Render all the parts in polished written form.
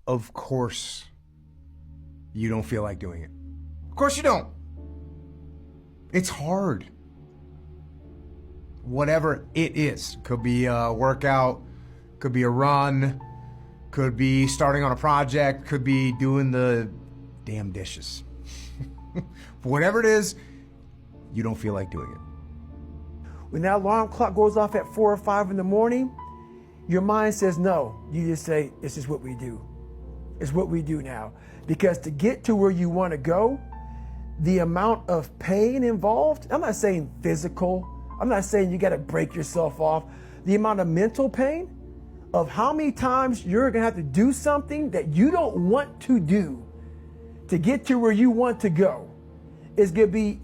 Of course you don't feel like doing it. Of course you don't. It's hard. Whatever it is. Could be a workout, could be a run, could be starting on a project, could be doing the damn dishes. Whatever it is, you don't feel like doing it. When that alarm clock goes off at 4 or 5 in the morning, your mind says no. You just say, this is what we do. It's what we do now. Because to get to where you want to go, the amount of pain involved, I'm not saying physical, I'm not saying you got to break yourself off. The amount of mental pain of how many times you're going to have to do something that you don't want to do to get to where you want to go is going to be,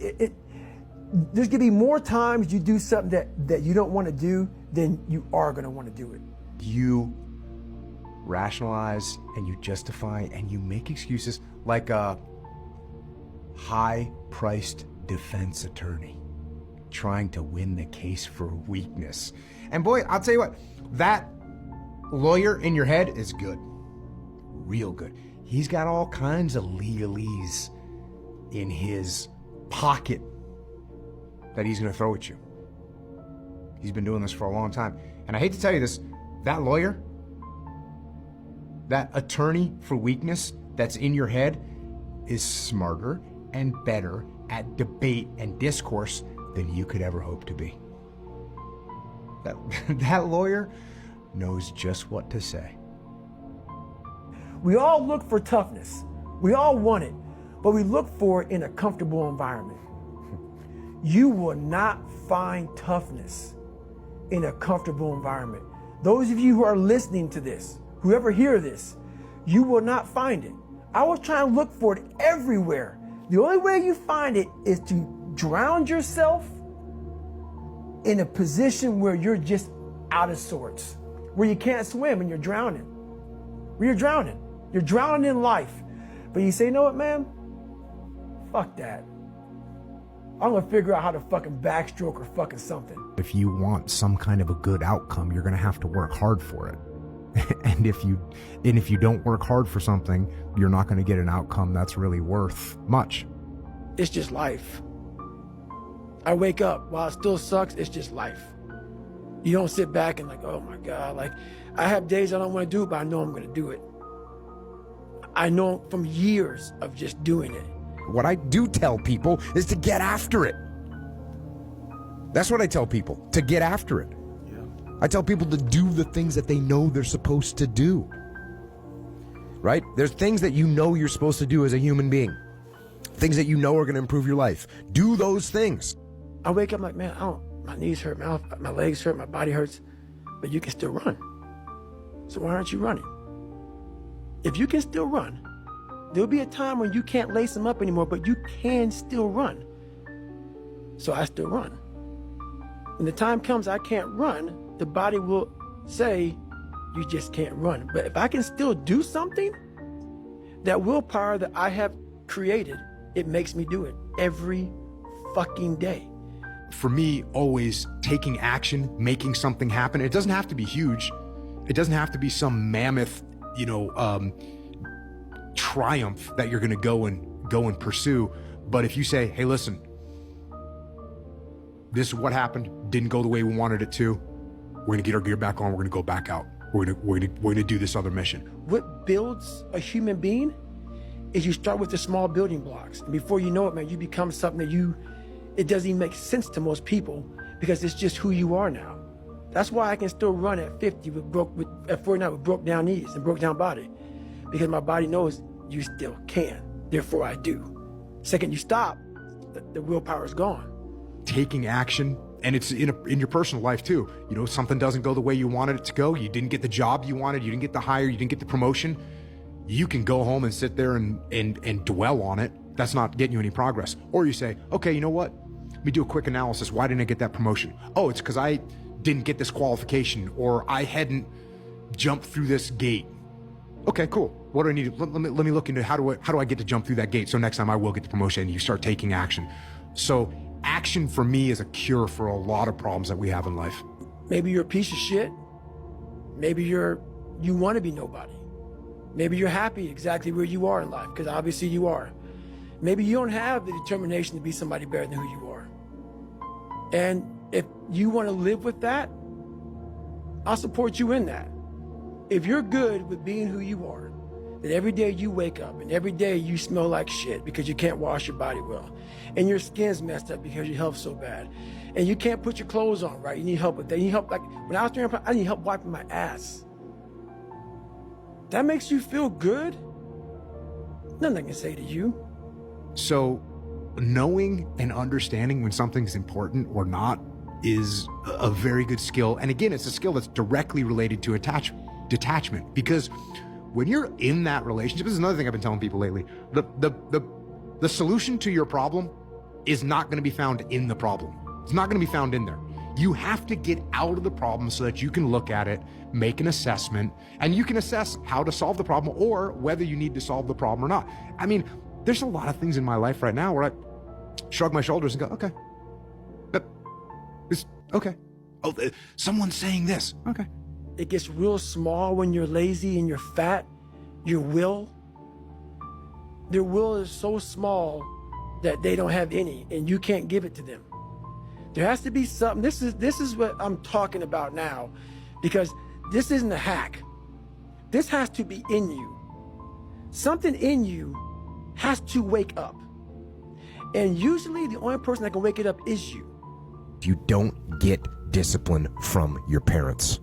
there's going to be more times you do something that you don't want to do than you are going to want to do it. You rationalize and you justify and you make excuses like a high-priced defense attorney trying to win the case for weakness. And boy, I'll tell you what, that lawyer in your head is good. Real good. He's got all kinds of legalese in his pocket that he's going to throw at you. He's been doing this for a long time. And I hate to tell you this, that lawyer, that attorney for weakness that's in your head is smarter and better at debate and discourse than you could ever hope to be. That lawyer knows just what to say. We all look for toughness. We all want it, but we look for it in a comfortable environment. You will not find toughness in a comfortable environment. Those of you who are listening to this, whoever hear this, you will not find it. I was trying to look for it everywhere. The only way you find it is to drown yourself in a position where you're just out of sorts, where you can't swim and you're drowning. Where you're drowning. You're drowning in life. But you say, you know what, man? Fuck that. I'm gonna figure out how to fucking backstroke or fucking something. If you want some kind of a good outcome, you're gonna have to work hard for it. And if you don't work hard for something, you're not gonna get an outcome that's really worth much. It's just life. I wake up, while it still sucks, it's just life. You don't sit back and like, oh my God, like I have days I don't want to do it, but I know I'm gonna do it. I know from years of just doing it. What I do tell people is to get after it. That's what I tell people, to get after it. Yeah. I tell people to do the things that they know they're supposed to do. Right? There's things that you know you're supposed to do as a human being. Things that you know are going to improve your life. Do those things. I wake up like, man, my knees hurt, my legs hurt, my body hurts, but you can still run. So why aren't you running? If you can still run, there'll be a time when you can't lace them up anymore, but you can still run. So I still run. When the time comes I can't run, the body will say, you just can't run. But if I can still do something, that willpower that I have created, it makes me do it every fucking day. For me, always taking action, making something happen. It doesn't have to be huge. It doesn't have to be some mammoth, triumph that you're going to go and pursue. But if you say, hey, listen, this is what happened, didn't go the way we wanted it to, we're going to get our gear back on, we're going to go back out. We're going to do this other mission. What builds a human being is you start with the small building blocks. And before you know it, man, you become something that it doesn't even make sense to most people because it's just who you are now. That's why I can still run at 50 at 49 with broke down knees and broke down body, because my body knows you still can. Therefore, I do. Second you stop, the willpower is gone. Taking action, and it's in your personal life too. Something doesn't go the way you wanted it to go. You didn't get the job you wanted. You didn't get the hire. You didn't get the promotion. You can go home and sit there and dwell on it. That's not getting you any progress. Or you say, okay, you know what? Let me do a quick analysis. Why didn't I get that promotion? Oh, it's because I didn't get this qualification, or I hadn't jumped through this gate. Okay, cool. What do I need? Let me look into how do I get to jump through that gate so next time I will get the promotion, and you start taking action. So action for me is a cure for a lot of problems that we have in life. Maybe you're a piece of shit. Maybe you want to be nobody. Maybe you're happy exactly where you are in life, because obviously you are. Maybe you don't have the determination to be somebody better than who you are. And if you want to live with that, I'll support you in that. If you're good with being who you are, that every day you wake up and every day you smell like shit because you can't wash your body well, and your skin's messed up because your health's so bad, and you can't put your clothes on right, you need help with that. You need help, like when I was training, I need help wiping my ass. That makes you feel good? Nothing I can say to you. So knowing and understanding when something's important or not is a very good skill. And again, it's a skill that's directly related to detachment, because when you're in that relationship, this is another thing I've been telling people lately, the solution to your problem is not going to be found in the problem. It's not going to be found in there. You have to get out of the problem so that you can look at it, make an assessment, and you can assess how to solve the problem or whether you need to solve the problem or not. I mean, there's a lot of things in my life right now where I shrug my shoulders and go, okay, it's okay. Oh, someone's saying this. Okay. It gets real small when you're lazy and you're fat. Their will is so small that they don't have any, and you can't give it to them. There has to be something. This is what I'm talking about now, because this isn't a hack. This has to be in you. Something in you has to wake up. And usually the only person that can wake it up is you. You don't get discipline from your parents.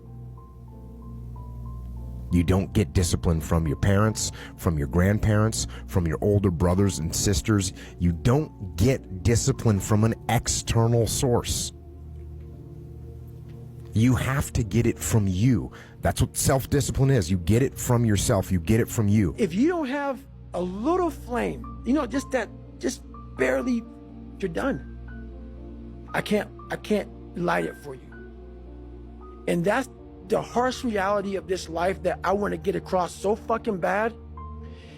You don't get discipline from your parents, from your grandparents, from your older brothers and sisters. You don't get discipline from an external source. You have to get it from you. That's what self-discipline is. You get it from yourself. You get it from you. If you don't have a little flame, just barely, you're done. I can't light it for you. And that's the harsh reality of this life that I want to get across so fucking bad.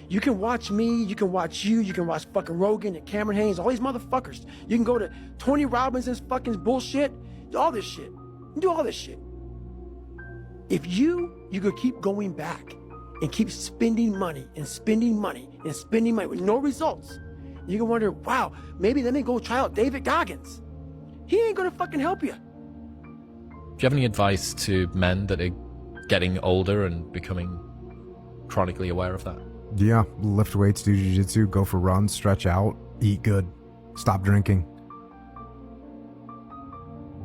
You can watch me, you can watch you can watch fucking Rogan and Cameron Haynes, all these motherfuckers. You can go to Tony Robbins's fucking bullshit, all this shit. You do all this shit. If you could keep going back and keep spending money and spending money and spending money with no results, you can wonder, wow, maybe let me go try out David Goggins. He ain't gonna fucking help you. Do you have any advice to men that are getting older and becoming chronically aware of that? Yeah, lift weights, do jiu-jitsu, go for runs, stretch out, eat good, stop drinking.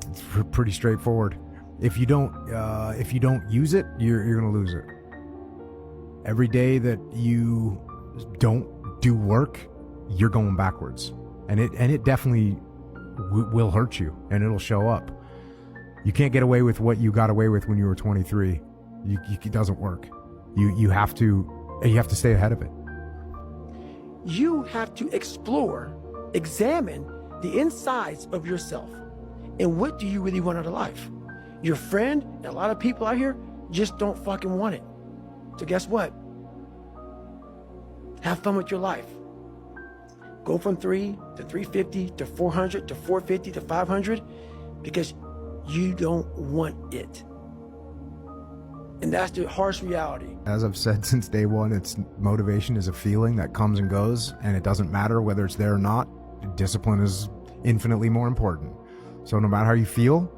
It's pretty straightforward. If you don't use it, you're gonna lose it. Every day that you don't do work, you're going backwards, and it definitely will hurt you, and it'll show up. You can't get away with what you got away with when you were 23. It doesn't work. You have to stay ahead of it. You have to explore, examine the insides of yourself. And what do you really want out of life? Your friend and a lot of people out here just don't fucking want it. So guess what? Have fun with your life. Go from 3 to 350 to 400 to 450 to 500 because you don't want it. And that's the harsh reality. As I've said since day one, motivation is a feeling that comes and goes, and it doesn't matter whether it's there or not. Discipline is infinitely more important. So no matter how you feel,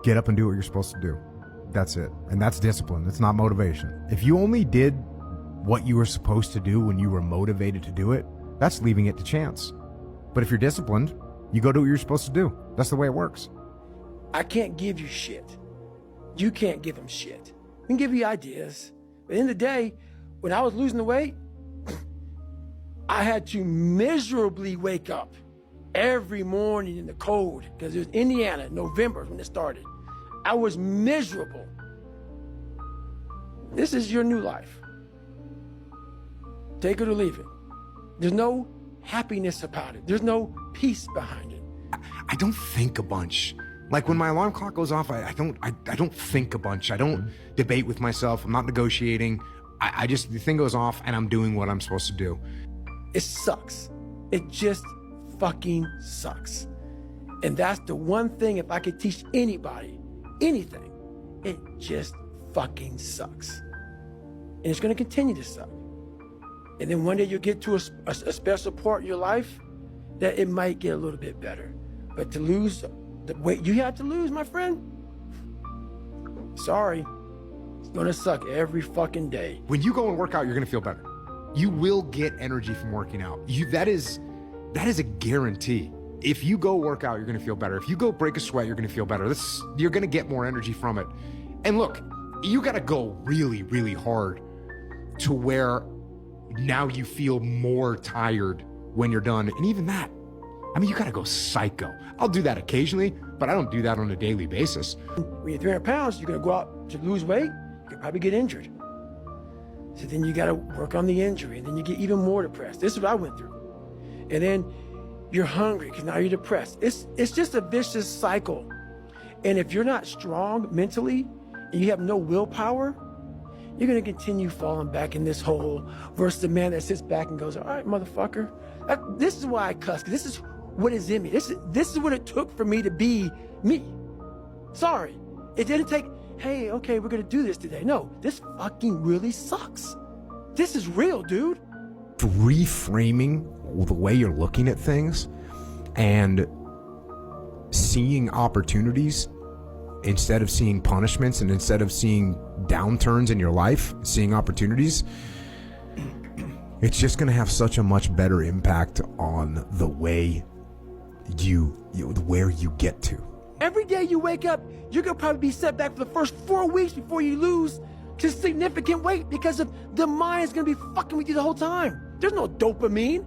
get up and do what you're supposed to do. That's it. And that's discipline. It's not motivation. If you only did what you were supposed to do when you were motivated to do it, that's leaving it to chance. But if you're disciplined, you go do what you're supposed to do. That's the way it works. I can't give you shit. You can't give them shit. We can give you ideas. But at the end of the day, when I was losing the weight, I had to miserably wake up every morning in the cold because it was Indiana, November when it started. I was miserable. This is your new life. Take it or leave it. There's no happiness about it. There's no peace behind it. I don't think a bunch. Like when my alarm clock goes off, I don't think a bunch. I don't debate with myself. I'm not negotiating. I just, the thing goes off and I'm doing what I'm supposed to do. It sucks. It just fucking sucks. And that's the one thing, if I could teach anybody anything, it just fucking sucks. And it's going to continue to suck. And then one day you'll get to a special part in your life that it might get a little bit better. But to lose the weight you have to lose, my friend, sorry, it's going to suck every fucking day. When you go and work out, you're going to feel better. You will get energy from working out. That is a guarantee. If you go work out, you're going to feel better. If you go break a sweat, you're going to feel better. You're going to get more energy from it. And look, you got to go really, really hard to where now you feel more tired when you're done. And even that, I mean, you got to go psycho. I'll do that occasionally, but I don't do that on a daily basis. When you're 300 pounds, you're going to go out to lose weight, you could probably get injured. So then you got to work on the injury, and then you get even more depressed. This is what I went through. And then you're hungry because now you're depressed. It's just a vicious cycle. And if you're not strong mentally and you have no willpower, you're going to continue falling back in this hole versus the man that sits back and goes, all right, motherfucker. This is why I cuss, because this is what is in me. This is what it took for me to be me. Sorry. It didn't take, hey, okay, we're going to do this today. No, this fucking really sucks. This is real, dude. Reframing the way you're looking at things and seeing opportunities instead of seeing punishments, and instead of seeing downturns in your life, seeing opportunities, it's just going to have such a much better impact on the way where you get to. Every day you wake up, you're going to probably be set back for the first 4 weeks before you lose to significant weight because of the mind is going to be fucking with you the whole time. There's no dopamine.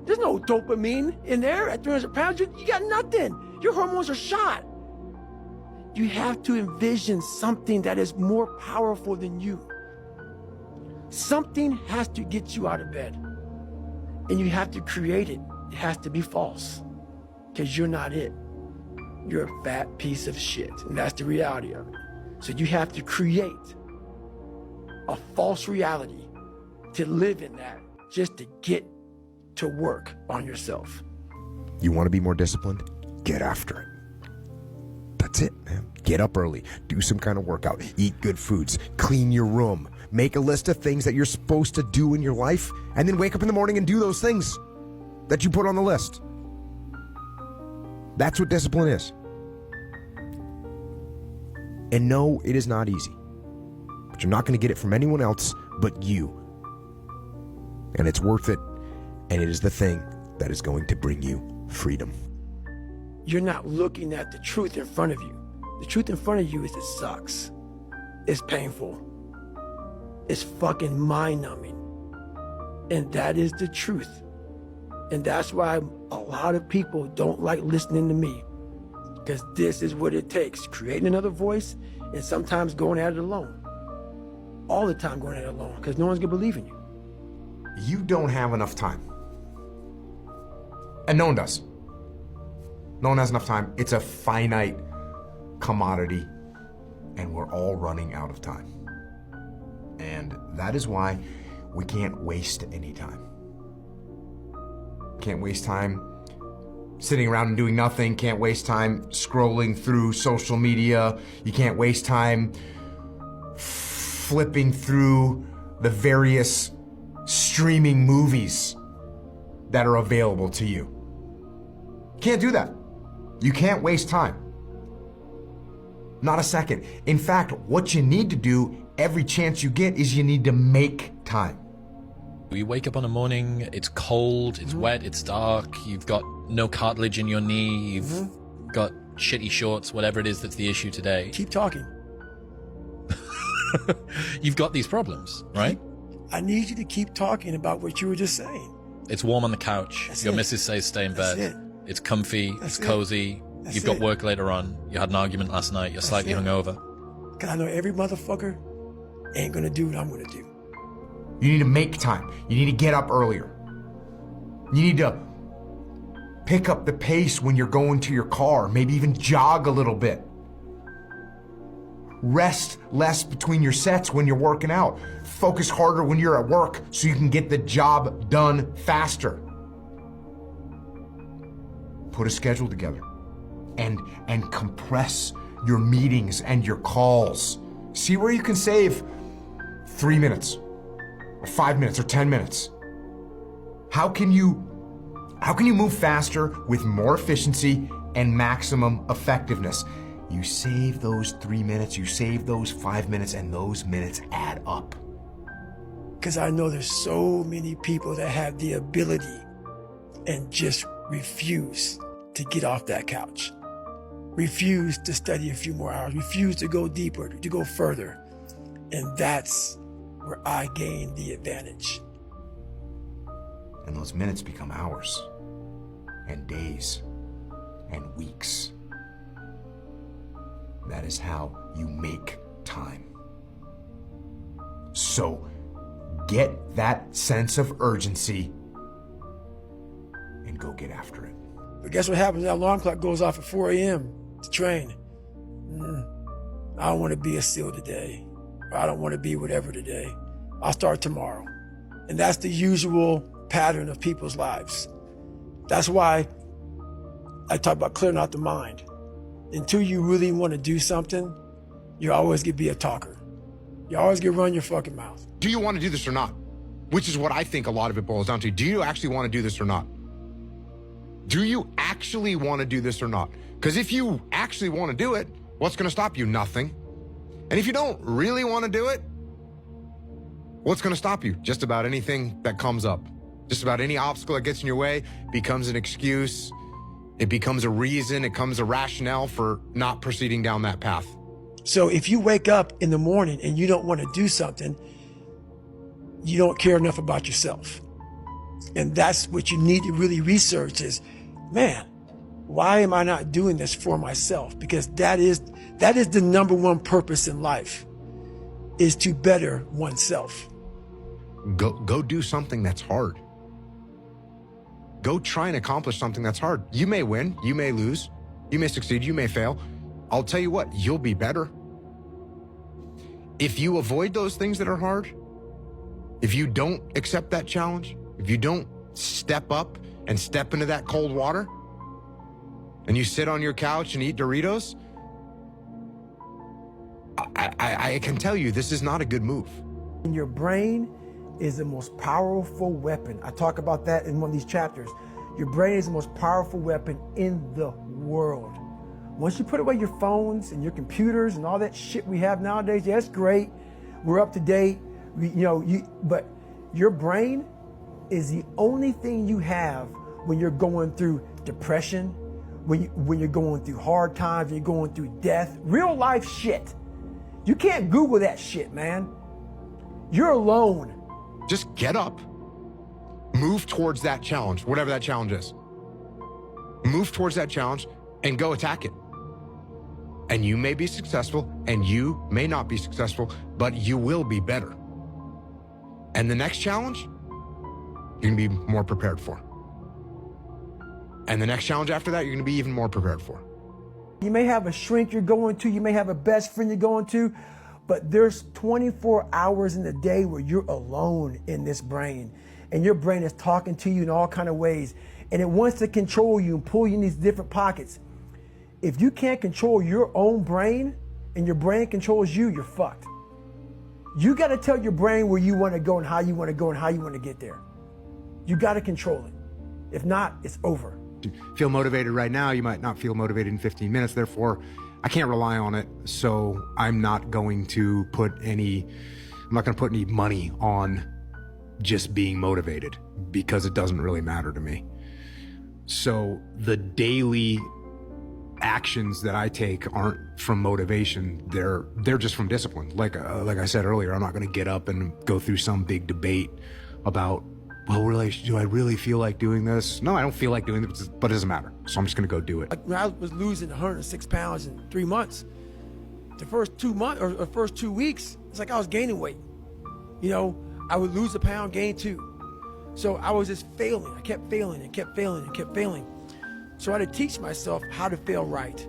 There's no dopamine in there at 300 pounds. You got nothing. Your hormones are shot. You have to envision something that is more powerful than you. Something has to get you out of bed. And you have to create it. It has to be false. Because you're not it. You're a fat piece of shit. And that's the reality of it. So you have to create a false reality to live in that, just to get to work on yourself. You want to be more disciplined? Get after it. That's it, man. Get up early, do some kind of workout, eat good foods, clean your room, make a list of things that you're supposed to do in your life, and then wake up in the morning and do those things that you put on the list. That's what discipline is. And no, it is not easy. But you're not going to get it from anyone else but you. And it's worth it. And it is the thing that is going to bring you freedom. You're not looking at the truth in front of you. The truth in front of you is it sucks. It's painful. It's fucking mind-numbing. And that is the truth. And that's why a lot of people don't like listening to me. Because this is what it takes. Creating another voice and sometimes going at it alone. All the time going at it alone because no one's going to believe in you. You don't have enough time. And no one does. No one has enough time. It's a finite commodity, and we're all running out of time. And that is why we can't waste any time. Can't waste time sitting around and doing nothing. Can't waste time scrolling through social media. You can't waste time flipping through the various streaming movies that are available to you. Can't do that. You can't waste time. Not a second. In fact, what you need to do every chance you get is you need to make time. You wake up on a morning, it's cold, it's wet, it's dark, you've got no cartilage in your knee, you've got shitty shorts, whatever it is that's the issue today. Keep talking. You've got these problems, right? I need you to keep talking about what you were just saying. It's warm on the couch. That's Your it. missus says stay in bed. That's it. It's comfy, That's it's it. cozy. That's You've got it. work later on. You had an argument last night. You're slightly it. hungover. Because I know every motherfucker ain't going to do what I'm going to do. You need to make time. You need to get up earlier. You need to pick up the pace when you're going to your car, maybe even jog a little bit. Rest less between your sets when you're working out. Focus harder when you're at work so you can get the job done faster. Put a schedule together and compress your meetings and your calls. See where you can save 3 minutes or 5 minutes or 10 minutes? How can you move faster with more efficiency and maximum effectiveness? You save those 3 minutes, you save those 5 minutes, and those minutes add up. Because I know there's so many people that have the ability and just refuse to get off that couch. Refuse to study a few more hours, refuse to go deeper, to go further. And that's where I gain the advantage. And those minutes become hours and days and weeks. That is how you make time. So get that sense of urgency and go get after it. But guess what happens? That alarm clock goes off at 4 a.m. to train. I don't want to be a SEAL today. Or I don't want to be whatever today. I'll start tomorrow. And that's the usual pattern of people's lives. That's why I talk about clearing out the mind. Until you really want to do something, you're always going to be a talker. You're always going to run your fucking mouth. Do you want to do this or not? Which is what I think a lot of it boils down to. Do you actually want to do this or not? Do you actually want to do this or not? Because if you actually want to do it, what's going to stop you? Nothing. And if you don't really want to do it, what's going to stop you? Just about anything that comes up. Just about any obstacle that gets in your way becomes an excuse. It becomes a reason. It becomes a rationale for not proceeding down that path. So if you wake up in the morning and you don't want to do something, you don't care enough about yourself. And that's what you need to really research is, man, why am I not doing this for myself? Because that is the number one purpose in life, is to better oneself. Go do something that's hard. Go try and accomplish something that's hard. You may win, you may lose, you may succeed, you may fail. I'll tell you what, you'll be better. If you avoid those things that are hard, if you don't accept that challenge, if you don't step up and step into that cold water, and you sit on your couch and eat Doritos, I can tell you this is not a good move. Your brain is the most powerful weapon. I talk about that in one of these chapters. Your brain is the most powerful weapon in the world. Once you put away your phones and your computers and all that shit we have nowadays, yeah, it's great. We're up to date. But your brain is the only thing you have when you're going through depression, when you're going through hard times, when you're going through death, real life shit. You can't Google that shit, man. You're alone. Just get up, move towards that challenge, whatever that challenge is. Move towards that challenge and go attack it. And you may be successful and you may not be successful, but you will be better. And the next challenge, you're gonna be more prepared for. And the next challenge after that, you're gonna be even more prepared for. You may have a shrink you're going to, you may have a best friend you're going to, but there's 24 hours in the day where you're alone in this brain. And your brain is talking to you in all kinds of ways. And it wants to control you and pull you in these different pockets. If you can't control your own brain and your brain controls you, you're fucked. You got to tell your brain where you want to go and how you want to go and how you want to get there. You got to control it. If not, it's over. Feel motivated right now, you might not feel motivated in 15 minutes. Therefore, I can't rely on it. So I'm not going to put any money on just being motivated because it doesn't really matter to me. So the daily actions that I take aren't from motivation. They're just from discipline. Like I said earlier, I'm not going to get up and go through some big debate about, well, really, do I really feel like doing this? No, I don't feel like doing this, but it doesn't matter. So I'm just going to go do it. When I was losing 106 pounds in 3 months, the first 2 months or first 2 weeks, it's like I was gaining weight. I would lose a pound, gain 2. So I was just failing. I kept failing and kept failing and kept failing. So I had to teach myself how to fail right.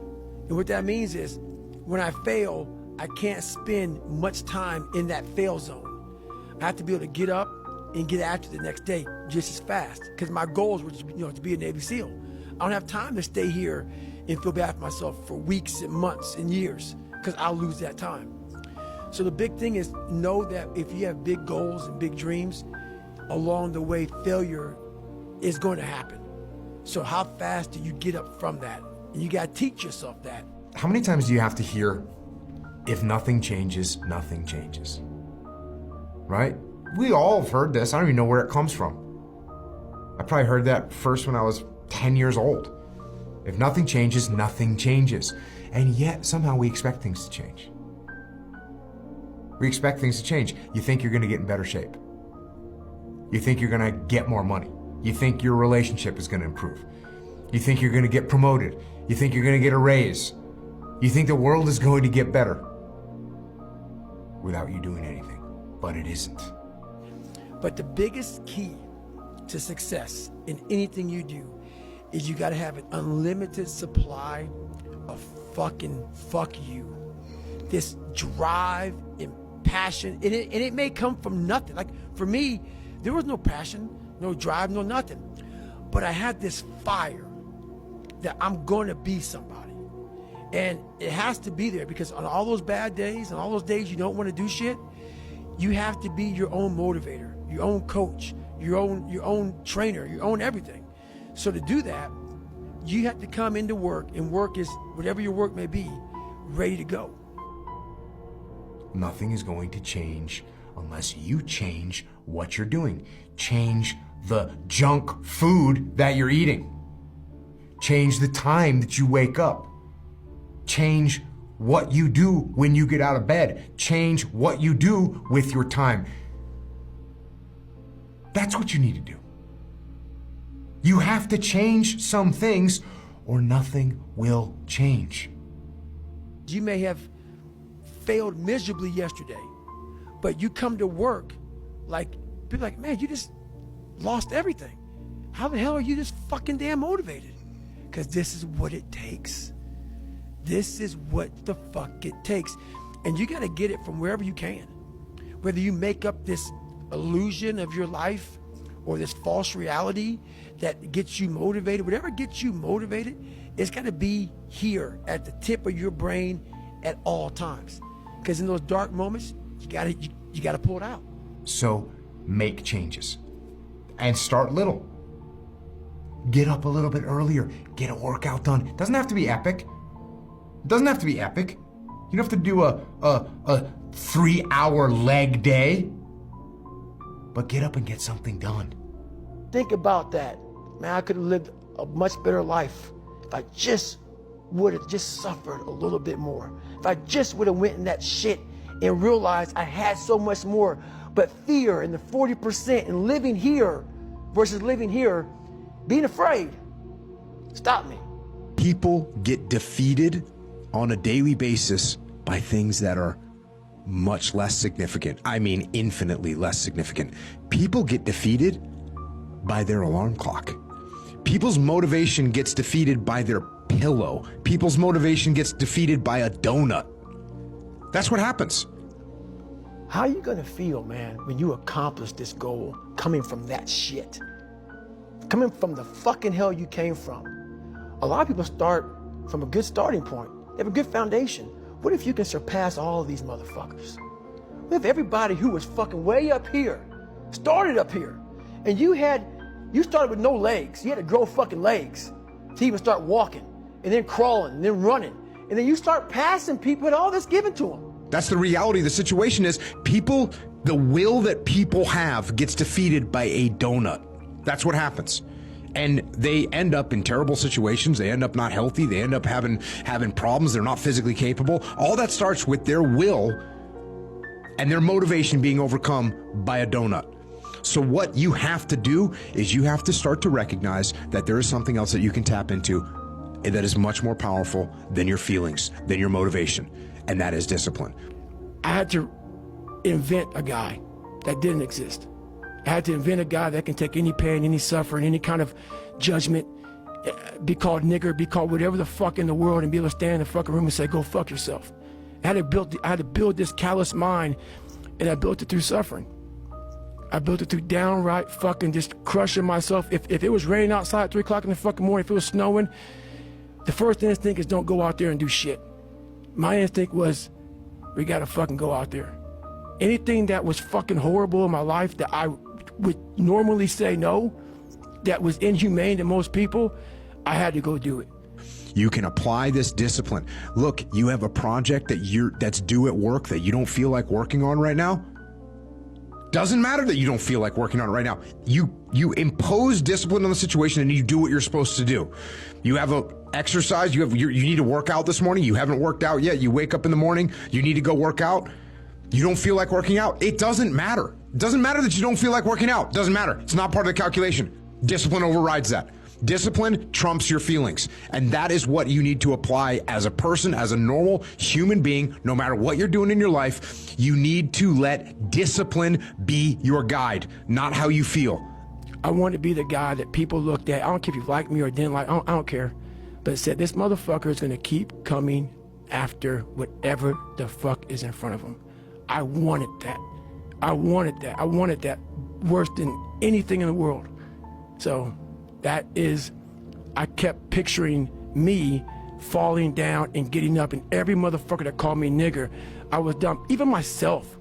And what that means is when I fail, I can't spend much time in that fail zone. I have to be able to get up and get after the next day just as fast. Because my goals were to be a Navy SEAL. I don't have time to stay here and feel bad for myself for weeks and months and years because I'll lose that time. So the big thing is know that if you have big goals and big dreams, along the way, failure is going to happen. So how fast do you get up from that? And you got to teach yourself that. How many times do you have to hear, if nothing changes, nothing changes? Right? We all have heard this. I don't even know where it comes from. I probably heard that first when I was 10 years old. If nothing changes, nothing changes. And yet somehow we expect things to change. We expect things to change. You think you're going to get in better shape. You think you're going to get more money. You think your relationship is going to improve. You think you're going to get promoted. You think you're going to get a raise. You think the world is going to get better without you doing anything, but it isn't. But the biggest key to success in anything you do is you got to have an unlimited supply of fucking fuck you. This drive and passion, and it may come from nothing. Like for me, there was no passion, no drive, no nothing. But I had this fire that I'm going to be somebody. And it has to be there because on all those bad days and all those days you don't want to do shit, you have to be your own motivator, your own coach, your own trainer, your own everything. So to do that, you have to come into work, and work is whatever your work may be, ready to go. Nothing is going to change unless you change what you're doing. Change the junk food that you're eating. Change the time that you wake up. Change what you do when you get out of bed. Change what you do with your time. That's what you need to do. You have to change some things or nothing will change. You may have failed miserably yesterday, but you come to work like, people like, man, you just lost everything. How the hell are you this fucking damn motivated? Because this is what it takes. This is what the fuck it takes. And you got to get it from wherever you can. Whether you make up this illusion of your life or this false reality that gets you motivated, whatever gets you motivated, it's got to be here at the tip of your brain at all times. Because in those dark moments, you got to pull it out. So make changes and start little. Get up a little bit earlier. Get a workout done. It doesn't have to be epic. It doesn't have to be epic. You don't have to do a 3-hour leg day. But get up and get something done. Think about that. Man, I could have lived a much better life if I just would have just suffered a little bit more. If I just would have went in that shit and realized I had so much more. But fear and the 40% and living here versus living here, being afraid, stop me. People get defeated on a daily basis by things that are much less significant. I mean, infinitely less significant. People get defeated by their alarm clock. People's motivation gets defeated by their pillow. People's motivation gets defeated by a donut. That's what happens. How are you gonna feel, man, when you accomplish this goal coming from that shit? Coming from the fucking hell you came from. A lot of people start from a good starting point. They have a good foundation. What if you can surpass all of these motherfuckers? What if everybody who was fucking way up here started up here, and you started with no legs. You had to grow fucking legs to even start walking, and then crawling, and then running, and then you start passing people and all this given to them. That's the reality. The situation is people, the will that people have gets defeated by a donut. That's what happens. And they end up in terrible situations. They end up not healthy. They end up having problems. They're not physically capable. All that starts with their will and their motivation being overcome by a donut. So what you have to do is you have to start to recognize that there is something else that you can tap into that is much more powerful than your feelings, than your motivation, and that is discipline. I had to invent a guy that didn't exist. I had to invent a guy that can take any pain, any suffering, any kind of judgment, be called nigger, be called whatever the fuck in the world, and be able to stand in the fucking room and say, go fuck yourself. I had to build this callous mind, and I built it through suffering. I built it through downright fucking just crushing myself. If it was raining outside at 3 o'clock in the fucking morning, if it was snowing, the first instinct is don't go out there and do shit. My instinct was we gotta fucking go out there. Anything that was fucking horrible in my life that I would normally say no, that was inhumane to most people, I had to go do it. You can apply this discipline. Look, you have a project that's due at work that you don't feel like working on right now. Doesn't matter that you don't feel like working on it right now. You impose discipline on the situation and you do what you're supposed to do. You have a exercise, you need to work out this morning. You haven't worked out yet. You wake up in the morning, you need to go work out. You don't feel like working out. It doesn't matter. It doesn't matter that you don't feel like working out. It doesn't matter. It's not part of the calculation. Discipline overrides that. Discipline trumps your feelings. And that is what you need to apply as a person, as a normal human being, no matter what you're doing in your life. You need to let discipline be your guide, not how you feel. I want to be the guy that people looked at. I don't care if you like me or didn't like, I don't care. But it said, this motherfucker is going to keep coming after whatever the fuck is in front of him. I wanted that. I wanted that. I wanted that worse than anything in the world. So that is, I kept picturing me falling down and getting up, and every motherfucker that called me nigger, I was dumb. Even myself,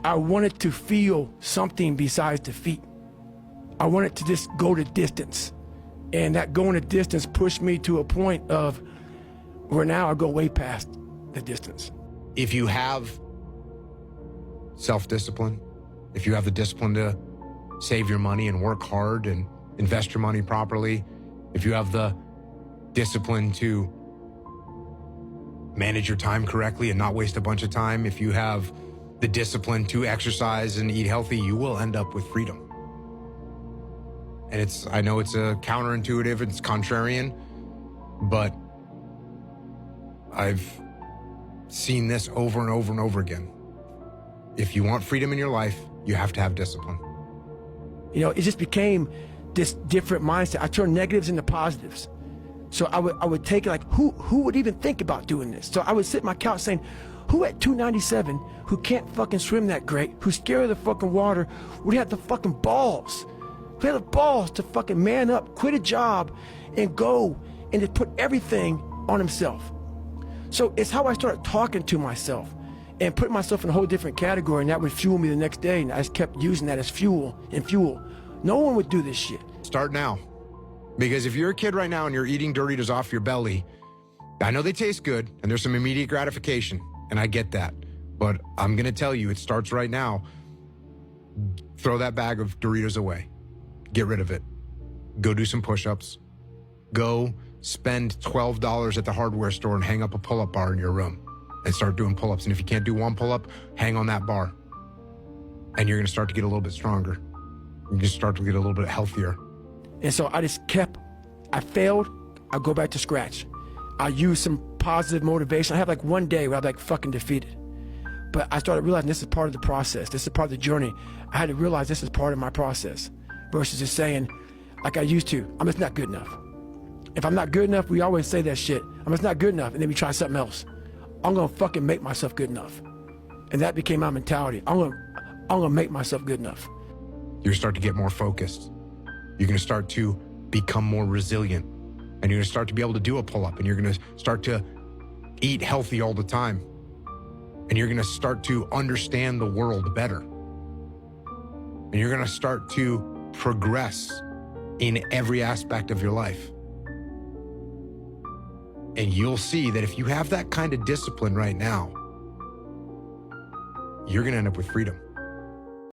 I wanted to feel something besides defeat. I wanted to just go the distance. And that going the distance pushed me to a point of where now I go way past the distance. If you have self-discipline, if you have the discipline to save your money and work hard and invest your money properly, if you have the discipline to manage your time correctly and not waste a bunch of time, if you have the discipline to exercise and eat healthy, you will end up with freedom. And I know it's a counterintuitive, it's contrarian, but I've seen this over and over and over again. If you want freedom in your life, you have to have discipline. You know, it just became this different mindset. I turned negatives into positives. So I would take it like, who would even think about doing this? So I would sit on my couch saying, who at 297, who can't fucking swim that great, who's scared of the fucking water, would have the fucking balls? Who had the balls to fucking man up, quit a job, and go and to put everything on himself? So it's how I started talking to myself and putting myself in a whole different category, and that would fuel me the next day, and I just kept using that as fuel. No one would do this shit. Start now. Because if you're a kid right now and you're eating Doritos off your belly, I know they taste good and there's some immediate gratification, and I get that. But I'm going to tell you, it starts right now. Throw that bag of Doritos away. Get rid of it. Go do some push-ups. Go spend $12 at the hardware store and hang up a pull-up bar in your room and start doing pull-ups. And if you can't do one pull-up, hang on that bar. And you're going to start to get a little bit stronger. You just start to get a little bit healthier. And so I failed, I go back to scratch. I use some positive motivation. I have like one day where I'm like fucking defeated. But I started realizing this is part of the process. This is part of the journey. I had to realize this is part of my process versus just saying, like I used to, I'm just not good enough. If I'm not good enough, we always say that shit. I'm just not good enough, and then we try something else. I'm gonna fucking make myself good enough. And that became my mentality. I'm gonna make myself good enough. You're gonna start to get more focused. You're gonna start to become more resilient. And you're gonna start to be able to do a pull-up, and you're gonna start to eat healthy all the time. And you're gonna start to understand the world better. And you're gonna start to progress in every aspect of your life. And you'll see that if you have that kind of discipline right now, you're gonna end up with freedom.